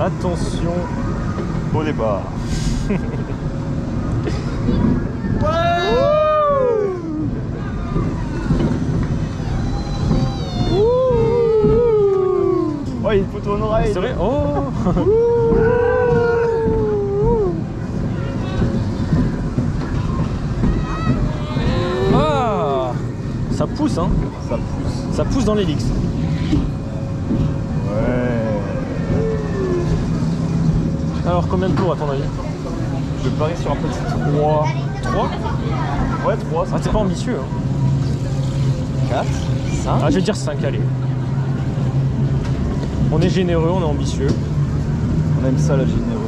Attention au départ. Oh, il faut ton oreille. C'est vrai. Oh. Ah, ça pousse, hein. Ça pousse. Ça pousse dans l'hélice. Ouais. Alors combien de tours à ton avis? Je parie sur un petit 3. 3? Ouais, 3. Ah, c'est pas ambitieux, hein. 4, 5. Ah, je vais dire 5, allez. On est généreux, on est ambitieux. On aime ça, la générosité.